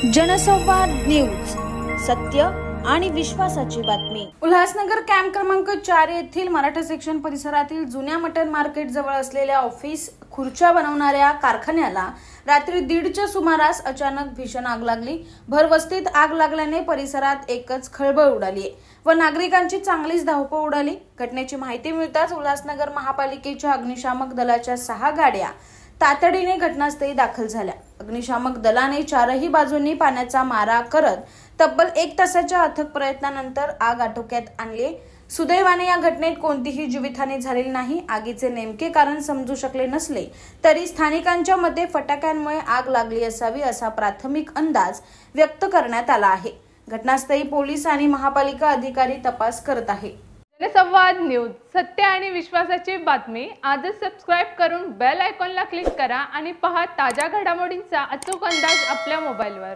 जनसंवाद न्यूज, सत्य आणि विश्वासाची बातमी। उल्हासनगर कॅम्प क्रमांक 4 येथील मराठा सेक्शन परिसरातील जुन्या मटन मार्केट जवळ असलेल्या ऑफिस खुर्च्या बनवणाऱ्या कारखान्याला रात्री 1:30च्या सुमारास अचानक भीषण आग लागली। भरवस्तीत आग लागल्याने परिसरात एकच खळबळ उडाली व नागरिकांची चांगलीच धावपळ उडाली। घटनेची माहिती मिळताच उल्हासनगर महापालिकेच्या अग्निशामक दलाच्या 6 गाड्या तातडीने घटनास्थळी दाखल झाल्या। अग्निशामक दलाने चारही बाजूंनी पाण्याचा मारा करत तब्बल 1 तासाच्या अथक प्रयत्नानंतर आग आटोक्यात आणली। सुदैवाने या घटनेत कोणतीही जीवितहानी झालेली नाही। आगीचे नेमके कारण समजू शकले नसले तरी स्थानिकांच्या मते फटाक्यांमुळे आग लागली असावी असा प्राथमिक अंदाज व्यक्त करण्यात आला आहे। घटनास्थळी पोलीस आणि महापालिका अधिकारी तपास करत आहेत। जनसंवाद न्यूज, सत्य आणि विश्वासाची बातमी। आजच सबस्क्राइब करून बेल आयकॉनला क्लिक करा आणि पहा ताज्या घडामोडींचा अचूक अंदाज आपल्या मोबाईलवर।